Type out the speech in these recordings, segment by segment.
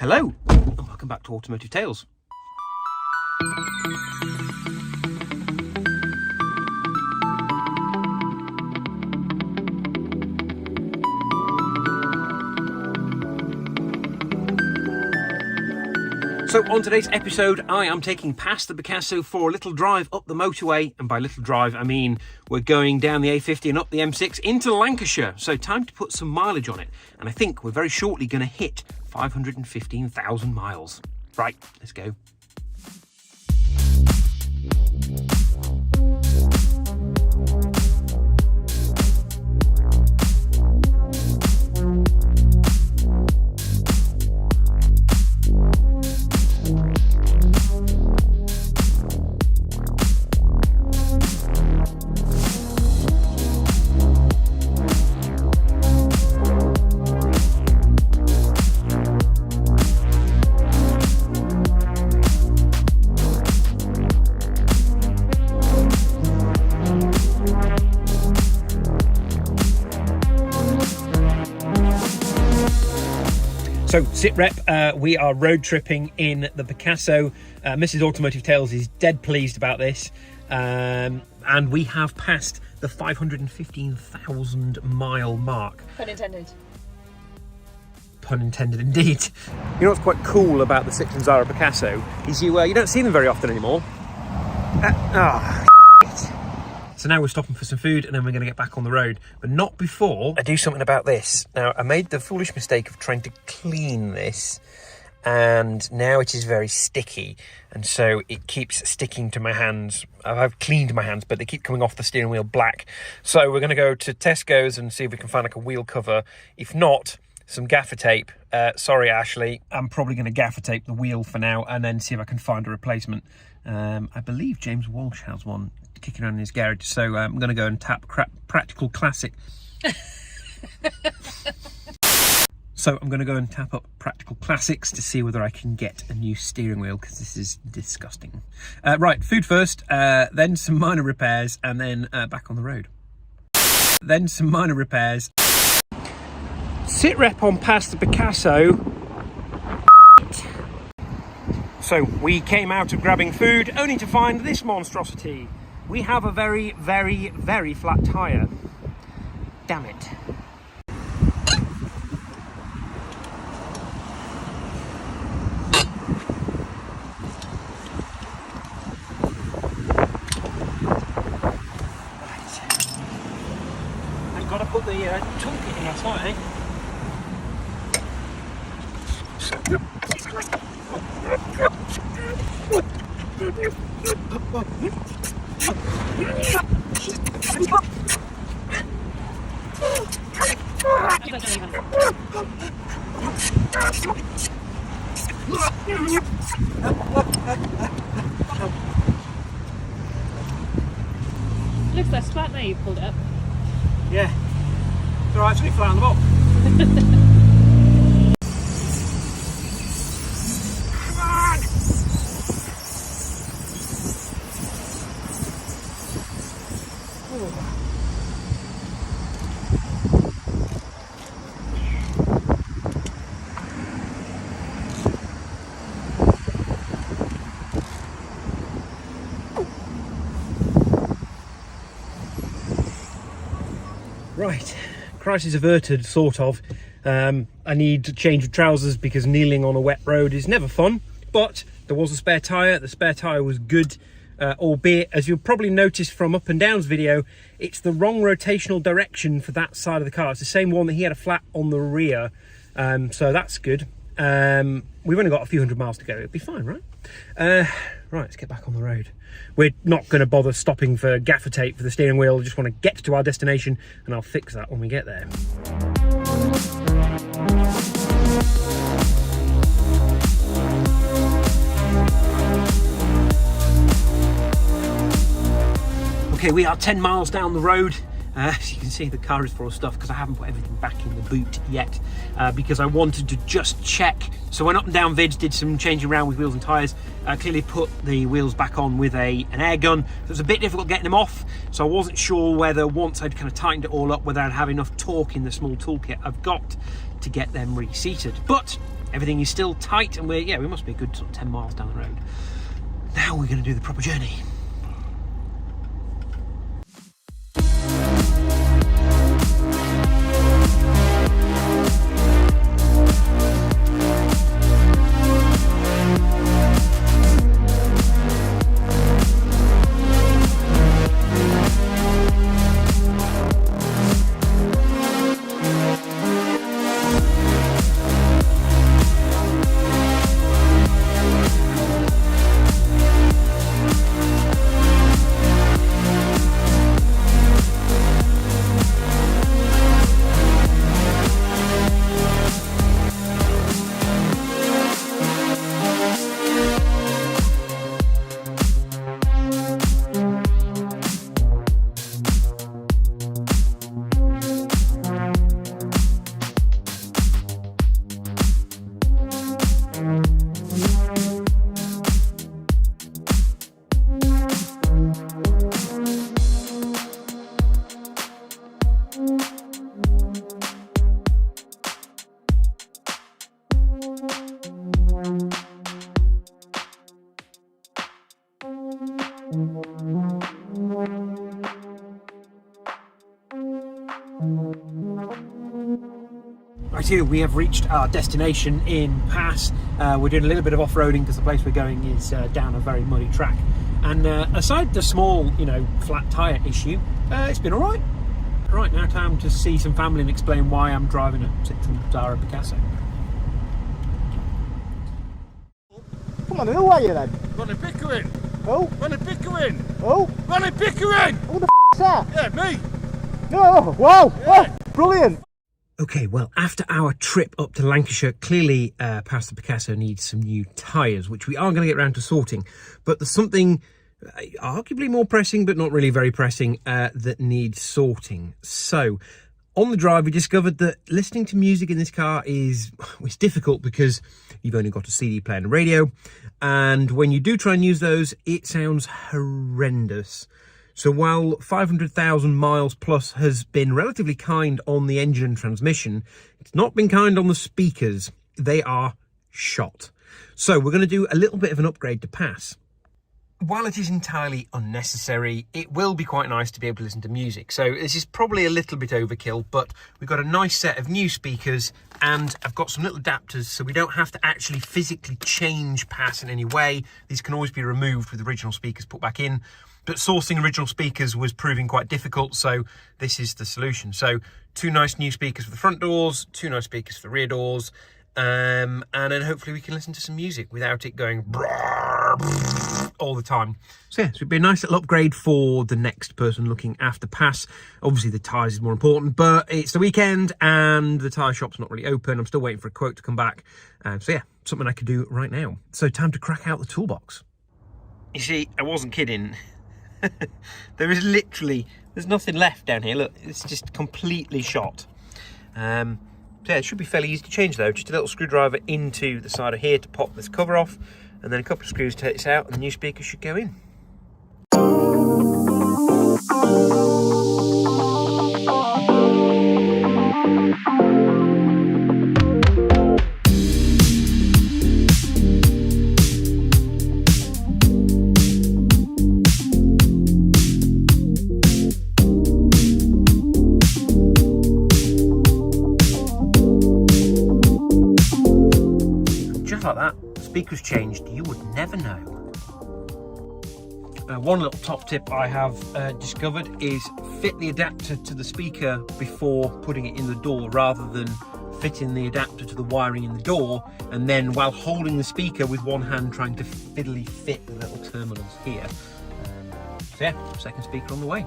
Hello, and welcome back to Automotive Tales. So on today's episode, I am taking Pass The Picasso for a little drive up the motorway. And by little drive, I mean we're going down the A50 and up the M6 into Lancashire. So time to put some mileage on it. And I think we're very shortly going to hit 515,000 miles. Right, let's go. So, sit rep, we are road tripping in the Picasso. Mrs. Automotive Tales is dead pleased about this. And we have passed the 515,000 mile mark. Pun intended. Pun intended indeed. You know what's quite cool about the Citroen Zara Picasso is you don't see them very often anymore. So now we're stopping for some food and then we're going to get back on the road. But not before I do something about this. Now, I made the foolish mistake of trying to clean this. And now it is very sticky. And so it keeps sticking to my hands. I've cleaned my hands, but they keep coming off the steering wheel black. So we're going to go to Tesco's and see if we can find like a wheel cover. If not, some gaffer tape. Sorry, Ashley. I'm probably going to gaffer tape the wheel for now and then see if I can find a replacement. I believe James Walsh has one kicking around in his garage, so I'm going to go and tap Practical Classic. So I'm going to go and tap up Practical Classics to see whether I can get a new steering wheel, because this is disgusting. Right, food first, then some minor repairs, and then back on the road. Then some minor repairs. Sit rep on Pass The Picasso. So we came out of grabbing food only to find this monstrosity. We have a very, very, very flat tyre. Damn it. Right. I've got to put the toolkit in last night, eh? Looks less flat now you've pulled it up. Yeah. It's alright, it's only flat on the bottom. Right, crisis averted, sort of. I need to change of trousers because kneeling on a wet road is never fun, but there was a spare tyre. The spare tyre was good, albeit, as you'll probably notice from Up and Down's video, it's the wrong rotational direction for that side of the car. It's the same one that he had a flat on the rear, so that's good. We've only got a few hundred miles to go. It'll be fine, right? Right, let's get back on the road. We're not going to bother stopping for gaffer tape for the steering wheel. We just want to get to our destination, and I'll fix that when we get there. Okay, we are 10 miles down the road. As you can see, the car is full of stuff because I haven't put everything back in the boot yet, because I wanted to just check. So when Up and Down vids did some changing around with wheels and tyres, clearly put the wheels back on with an air gun. So it was a bit difficult getting them off, so I wasn't sure whether once I'd kind of tightened it all up, whether I'd have enough torque in the small toolkit I've got to get them reseated. But Everything is still tight, and we must be a good sort of 10 miles down the road. Now we're going to do the proper journey. Right here, we have reached our destination in Pass. We're doing a little bit of off-roading because the place we're going is down a very muddy track. And aside the small, flat tyre issue, it's been all right. Right, now time to see some family and explain why I'm driving a Pass Picasso. Come on, who are you then? Ronnie Pickering! Who? Ronnie Pickering! Who? Ronnie Pickering! Who the is that? Yeah, me! No, wow, Yeah. oh, brilliant. Okay, well, after our trip up to Lancashire, clearly Pass The Picasso needs some new tyres, which we are going to get around to sorting. But there's something arguably more pressing, but not really very pressing, that needs sorting. So, on the drive, we discovered that listening to music in this car is difficult because you've only got a CD player and a radio. And when you do try and use those, it sounds horrendous. So while 500,000 miles plus has been relatively kind on the engine and transmission, it's not been kind on the speakers. They are shot. So we're going to do a little bit of an upgrade to Pass. While it is entirely unnecessary, it will be quite nice to be able to listen to music. So this is probably a little bit overkill, but we've got a nice set of new speakers and I've got some little adapters so we don't have to actually physically change Pass in any way. These can always be removed with original speakers put back in. But sourcing original speakers was proving quite difficult, so this is the solution. So 2 nice new speakers for the front doors, 2 nice speakers for the rear doors, and then hopefully we can listen to some music without it going all the time. So yeah, so it'd be a nice little upgrade for the next person looking after Pass. Obviously the tyres is more important, but it's the weekend and the tyre shop's not really open. I'm still waiting for a quote to come back. So yeah, something I could do right now. So time to crack out the toolbox. You see, I wasn't kidding. There's nothing left down here. Look, it's just completely shot. So yeah, it should be fairly easy to change though. Just a little screwdriver into the side of here to pop this cover off, and then a couple of screws to take this out, and the new speaker should go in. Like that, the speaker's changed, you would never know. One little top tip I have discovered is fit the adapter to the speaker before putting it in the door, rather than fitting the adapter to the wiring in the door and then while holding the speaker with one hand trying to fiddly fit the little terminals here. So yeah, second speaker on the way.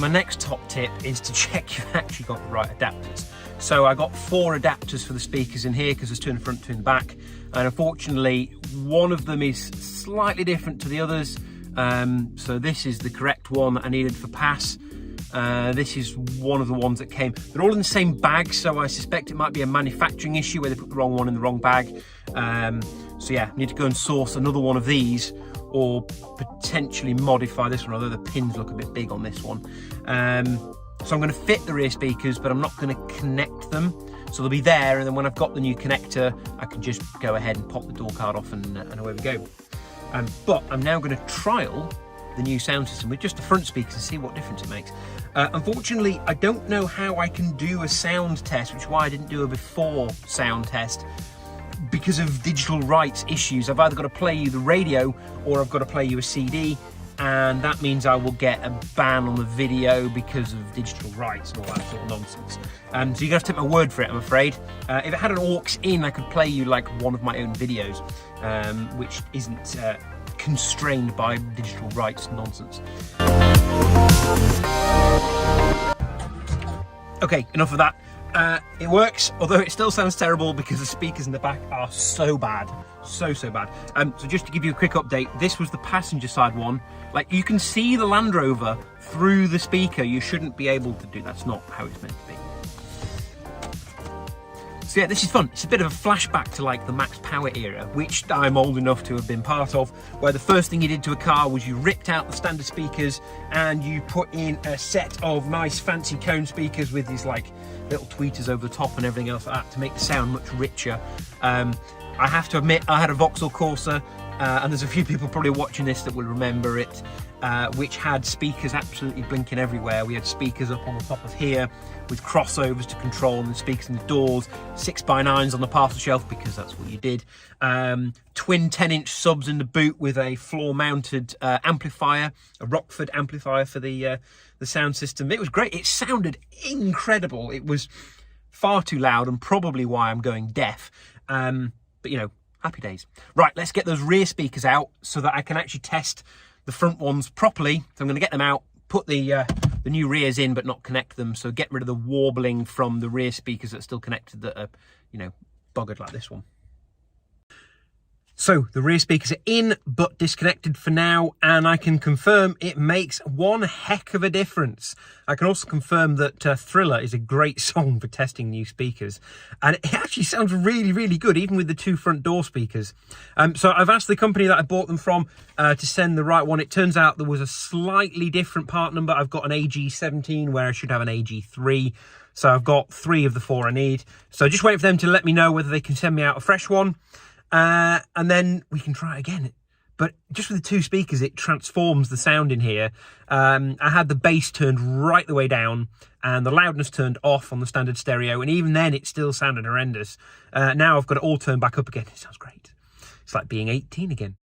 next top tip is to check you've actually got the right adapters. So I got 4 adapters for the speakers in here because there's 2 in the front, 2 in the back. And unfortunately, one of them is slightly different to the others. So this is the correct one that I needed for Pass. This is one of the ones that came. They're all in the same bag, so I suspect it might be a manufacturing issue where they put the wrong one in the wrong bag. So yeah, need to go and source another one of these, or potentially modify this one, although the pins look a bit big on this one. So I'm going to fit the rear speakers, but I'm not going to connect them. So they'll be there, and then when I've got the new connector, I can just go ahead and pop the door card off and away we go. But I'm now going to trial the new sound system with just the front speakers and see what difference it makes. Unfortunately, I don't know how I can do a sound test, which is why I didn't do a before sound test, because of digital rights issues. I've either got to play you the radio or I've got to play you a CD, and that means I will get a ban on the video because of digital rights and all that sort of nonsense. So you're going to have to take my word for it, I'm afraid. If it had an aux in, I could play you like one of my own videos, which isn't constrained by digital rights nonsense. Okay, enough of that. It works, although it still sounds terrible because the speakers in the back are so bad. So bad. So just to give you a quick update, this was the passenger side one. Like, you can see the Land Rover through the speaker. You shouldn't be able to do that's not how it's meant to be. So yeah, this is fun. It's a bit of a flashback to like the Max Power era, which I'm old enough to have been part of, where the first thing you did to a car was you ripped out the standard speakers and you put in a set of nice fancy cone speakers with these like little tweeters over the top and everything else like that to make the sound much richer. I have to admit, I had a Vauxhall Corsa, and there's a few people probably watching this that will remember it, which had speakers absolutely blinking everywhere. We had speakers up on the top of here with crossovers to control, and speakers in the doors, 6x9s on the parcel shelf because that's what you did. Twin 10-inch subs in the boot with a floor-mounted amplifier, a Rockford amplifier for the sound system. It was great. It sounded incredible. It was far too loud and probably why I'm going deaf. But you know, happy days. Right, let's get those rear speakers out so that I can actually test the front ones properly. So I'm going to get them out, put the new rears in but not connect them, so get rid of the warbling from the rear speakers that are still connected that are, you know, buggered like this one. So the rear speakers are in but disconnected for now, and I can confirm it makes one heck of a difference. I can also confirm that Thriller is a great song for testing new speakers, and it actually sounds really good even with the 2 front door speakers. So I've asked the company that I bought them from to send the right one. It turns out there was a slightly different part number. I've got an AG17 where I should have an AG3. So I've got 3 of the 4 I need. So just wait for them to let me know whether they can send me out a fresh one. And then we can try it again. But just with the 2 speakers, it transforms the sound in here. I had the bass turned right the way down and the loudness turned off on the standard stereo, and even then it still sounded horrendous. Now I've got it all turned back up again. It sounds great. It's like being 18 again.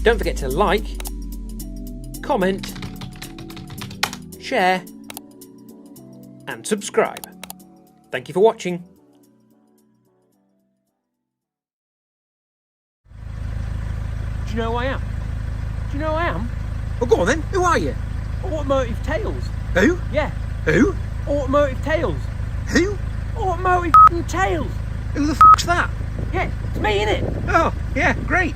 Don't forget to like, comment, share, and subscribe. Thank you for watching. Do you know who I am? Do you know who I am? Well, go on then. Who are you? Automotive Tales. Who? Yeah. Who? Automotive Tales. Who? Automotive Tales. Who the fuck's that? Yeah, it's me, innit? Oh, yeah, great.